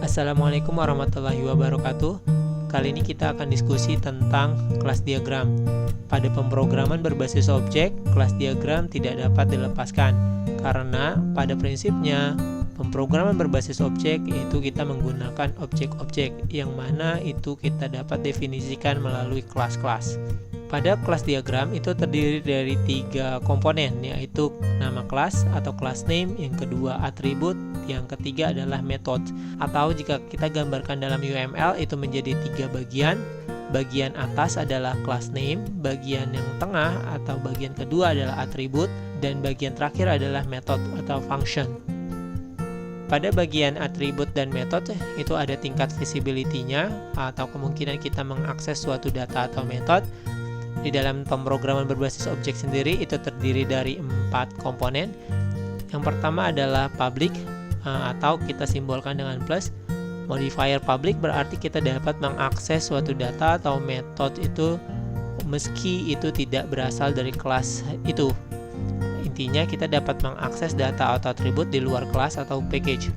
Assalamualaikum warahmatullahi wabarakatuh. Kali ini kita akan diskusi tentang kelas diagram. Pada pemrograman berbasis objek, kelas diagram tidak dapat dilepaskan karena pada prinsipnya pemrograman berbasis objek yaitu kita menggunakan objek-objek yang mana itu kita dapat definisikan melalui kelas-kelas. Pada kelas diagram itu terdiri dari 3 komponen, yaitu nama kelas atau class name, yang kedua atribut, yang ketiga adalah method. Atau jika kita gambarkan dalam UML itu menjadi 3 bagian. Bagian atas adalah class name, bagian yang tengah atau bagian kedua adalah atribut, dan bagian terakhir adalah method atau function. Pada bagian atribut dan method itu ada tingkat visibility-nya atau kemungkinan kita mengakses suatu data atau method. Di dalam pemrograman berbasis objek sendiri itu terdiri dari 4 komponen. Yang pertama adalah public atau kita simbolkan dengan plus. Modifier public berarti kita dapat mengakses suatu data atau metode itu meski itu tidak berasal dari kelas itu. Intinya kita dapat mengakses data atau atribut di luar kelas atau package.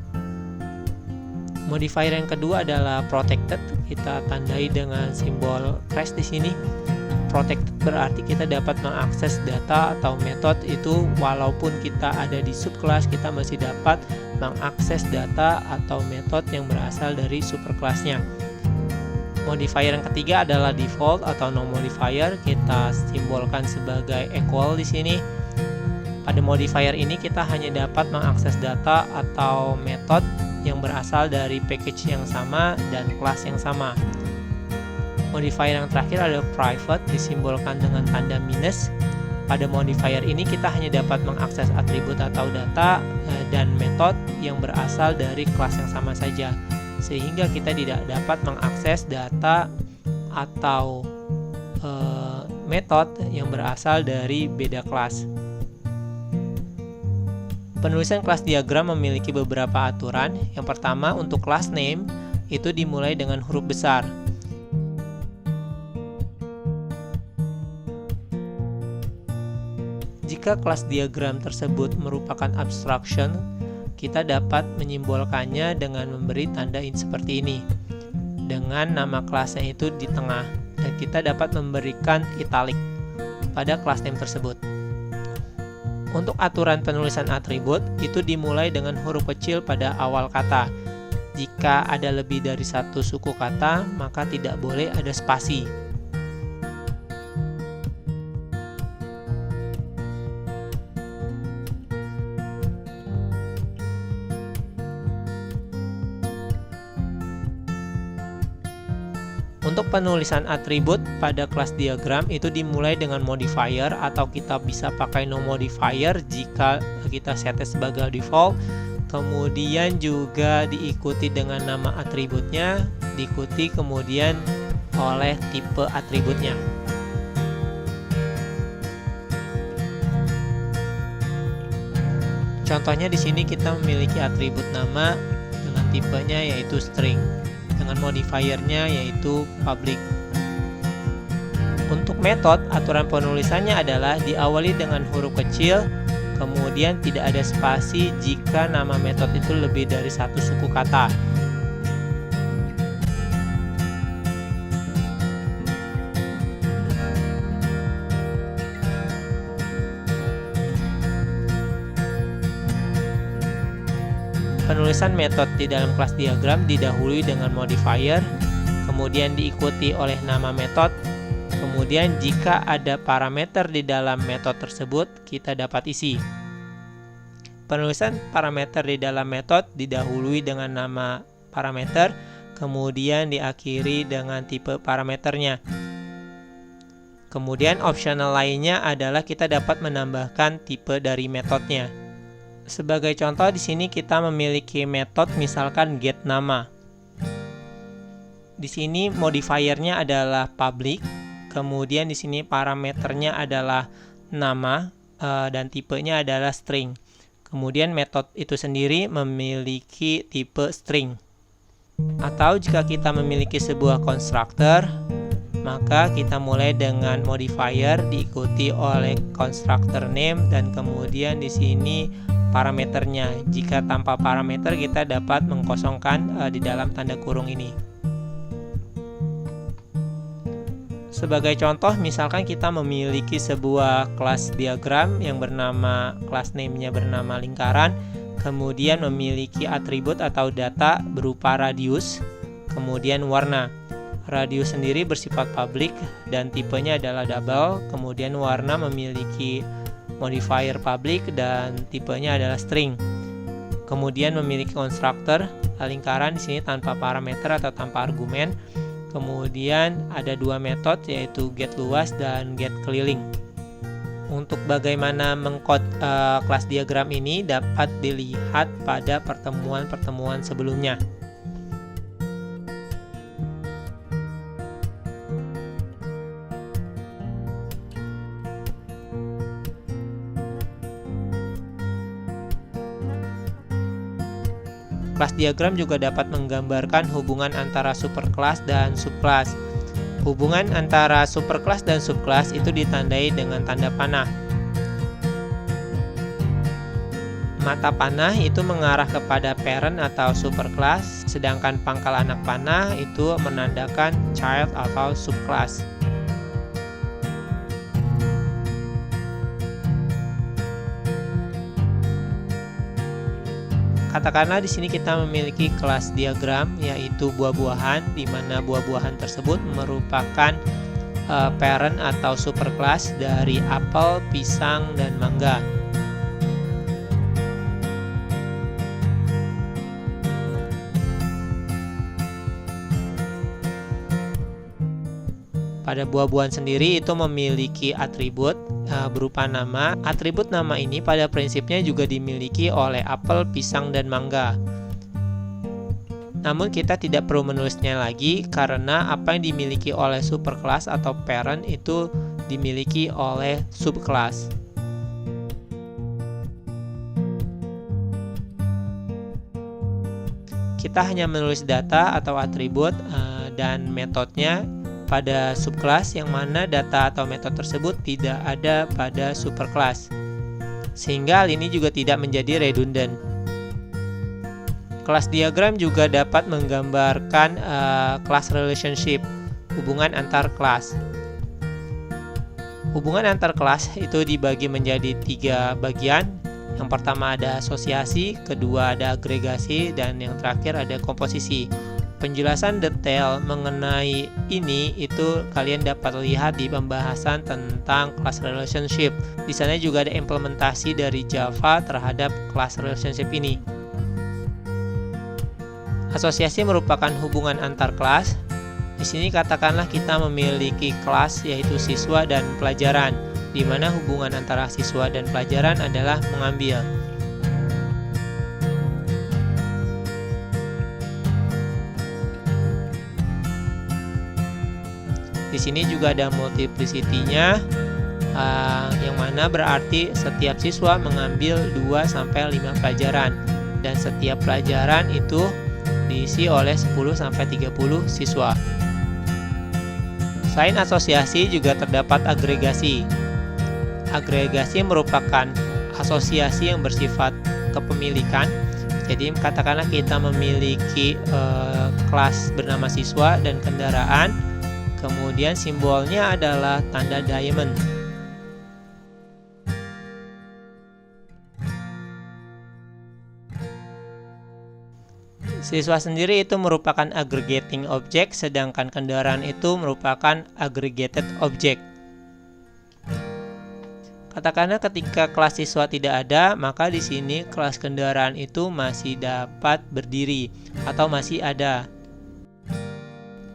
Modifier yang kedua adalah protected. Kita tandai dengan simbol crash di sini. Protected berarti kita dapat mengakses data atau metode itu walaupun kita ada di subkelas, kita masih dapat mengakses data atau metode yang berasal dari superkelasnya. Modifier yang ketiga adalah default atau no modifier, kita simbolkan sebagai equal di sini. Pada modifier ini kita hanya dapat mengakses data atau metode yang berasal dari package yang sama dan kelas yang sama. Modifier yang terakhir adalah private, disimbolkan dengan tanda minus. Pada modifier ini kita hanya dapat mengakses atribut atau data dan metode yang berasal dari kelas yang sama saja, sehingga kita tidak dapat mengakses data atau metode yang berasal dari beda kelas. Penulisan kelas diagram memiliki beberapa aturan. Yang pertama, untuk class name itu dimulai dengan huruf besar. Jika kelas diagram tersebut merupakan abstraction, kita dapat menyimbolkannya dengan memberi tanda seperti ini, dengan nama kelasnya itu di tengah, dan kita dapat memberikan italic pada class name tersebut. Untuk aturan penulisan atribut, itu dimulai dengan huruf kecil pada awal kata. Jika ada lebih dari satu suku kata, maka tidak boleh ada spasi. Untuk penulisan atribut pada kelas diagram itu dimulai dengan modifier atau kita bisa pakai no modifier jika kita setnya sebagai default. Kemudian juga diikuti dengan nama atributnya, diikuti kemudian oleh tipe atributnya. Contohnya di sini kita memiliki atribut nama dengan tipenya yaitu string, dengan modifiernya yaitu public. Untuk metode, aturan penulisannya adalah diawali dengan huruf kecil, kemudian tidak ada spasi jika nama metode itu lebih dari satu suku kata. Penulisan metode di dalam kelas diagram didahului dengan modifier, kemudian diikuti oleh nama metode, kemudian jika ada parameter di dalam metode tersebut, kita dapat isi. Penulisan parameter di dalam metode didahului dengan nama parameter, kemudian diakhiri dengan tipe parameternya. Kemudian optional lainnya adalah kita dapat menambahkan tipe dari metodenya. Sebagai contoh di sini kita memiliki metode misalkan get nama. Di sini modifiernya adalah public, kemudian di sini parameternya adalah nama dan tipenya adalah string. Kemudian metode itu sendiri memiliki tipe string. Atau jika kita memiliki sebuah constructor, maka kita mulai dengan modifier diikuti oleh constructor name dan kemudian di sini parameternya. Jika tanpa parameter, kita dapat mengkosongkan di dalam tanda kurung ini. Sebagai contoh, misalkan kita memiliki sebuah kelas diagram yang bernama, kelas name-nya bernama lingkaran, kemudian memiliki atribut atau data berupa radius, kemudian warna. Radius sendiri bersifat public dan tipenya adalah double, kemudian warna memiliki modifier public dan tipenya adalah string. Kemudian memiliki konstruktor lingkaran di sini tanpa parameter atau tanpa argumen. Kemudian ada dua metode, yaitu get luas dan get keliling. Untuk bagaimana mengkod kelas diagram ini dapat dilihat pada pertemuan-pertemuan sebelumnya. Kelas diagram juga dapat menggambarkan hubungan antara superkelas dan subkelas. Hubungan antara superkelas dan subkelas itu ditandai dengan tanda panah. Mata panah itu mengarah kepada parent atau superkelas, sedangkan pangkal anak panah itu menandakan child atau subkelas. Katakanlah di sini kita memiliki kelas diagram, yaitu buah-buahan, di mana buah-buahan tersebut merupakan parent atau superkelas dari apel, pisang, dan mangga. Pada buah-buahan sendiri itu memiliki atribut berupa nama. Atribut nama ini pada prinsipnya juga dimiliki oleh apel, pisang, dan mangga. Namun kita tidak perlu menulisnya lagi karena apa yang dimiliki oleh superkelas atau parent itu dimiliki oleh subkelas. Kita hanya menulis data atau atribut dan metodenya pada subkelas, yang mana data atau metode tersebut tidak ada pada superkelas, sehingga hal ini juga tidak menjadi redundant. Kelas diagram juga dapat menggambarkan class relationship, hubungan antar kelas. Hubungan antar kelas itu dibagi menjadi 3 bagian. Yang pertama ada asosiasi, kedua ada agregasi, dan yang terakhir ada komposisi. Penjelasan detail mengenai ini itu kalian dapat lihat di pembahasan tentang class relationship. Di sana juga ada implementasi dari Java terhadap class relationship ini. Asosiasi merupakan hubungan antar kelas. Di sini katakanlah kita memiliki kelas, yaitu siswa dan pelajaran, di mana hubungan antara siswa dan pelajaran adalah mengambil. Di sini juga ada multiplicity-nya, yang mana berarti setiap siswa mengambil 2-5 pelajaran, dan setiap pelajaran itu diisi oleh 10-30 siswa. Selain asosiasi juga terdapat agregasi. Agregasi merupakan asosiasi yang bersifat kepemilikan. Jadi katakanlah kita memiliki kelas bernama siswa dan kendaraan. Kemudian simbolnya adalah tanda diamond. Siswa sendiri itu merupakan aggregating object, sedangkan kendaraan itu merupakan aggregated object. Katakanlah ketika kelas siswa tidak ada, maka di sini kelas kendaraan itu masih dapat berdiri atau masih ada.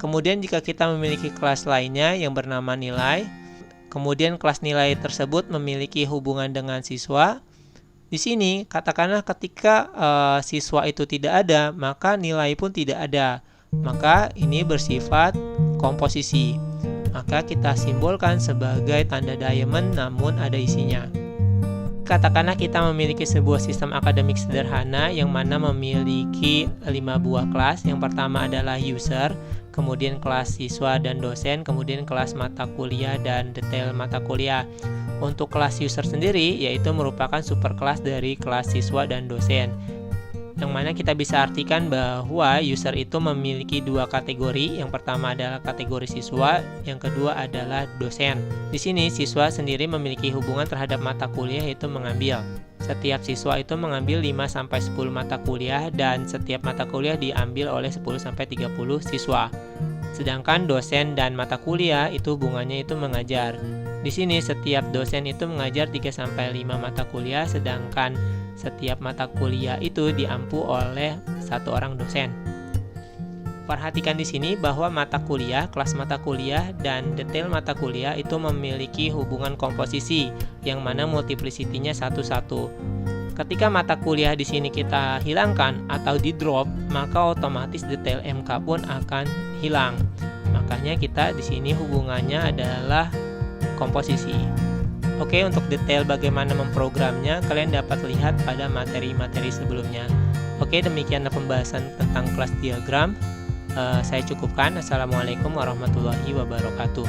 Kemudian jika kita memiliki kelas lainnya yang bernama nilai, kemudian kelas nilai tersebut memiliki hubungan dengan siswa. Di sini katakanlah ketika siswa itu tidak ada, maka nilai pun tidak ada. Maka ini bersifat komposisi. Maka kita simbolkan sebagai tanda diamond namun ada isinya. Katakanlah kita memiliki sebuah sistem akademik sederhana yang mana memiliki 5 buah kelas. Yang pertama adalah user, kemudian kelas siswa dan dosen, kemudian kelas mata kuliah dan detail mata kuliah. Untuk kelas user sendiri, yaitu merupakan superkelas dari kelas siswa dan dosen, yang mana kita bisa artikan bahwa user itu memiliki dua kategori. Yang pertama adalah kategori siswa, yang kedua adalah dosen. Di sini siswa sendiri memiliki hubungan terhadap mata kuliah, yaitu mengambil. Setiap siswa itu mengambil 5-10 mata kuliah, dan setiap mata kuliah diambil oleh 10-30 siswa. Sedangkan dosen dan mata kuliah itu hubungannya itu mengajar. Di sini setiap dosen itu mengajar 3-5 mata kuliah, sedangkan setiap mata kuliah itu diampu oleh satu orang dosen. Perhatikan di sini bahwa mata kuliah, kelas mata kuliah, dan detail mata kuliah itu memiliki hubungan komposisi, yang mana multiplicity-nya 1-1. Ketika mata kuliah di sini kita hilangkan atau di drop, maka otomatis detail MK pun akan hilang. Makanya kita di sini hubungannya adalah komposisi. Oke, untuk detail bagaimana memprogramnya kalian dapat lihat pada materi-materi sebelumnya. Oke, demikianlah pembahasan tentang kelas diagram. Saya cukupkan. Assalamualaikum warahmatullahi wabarakatuh.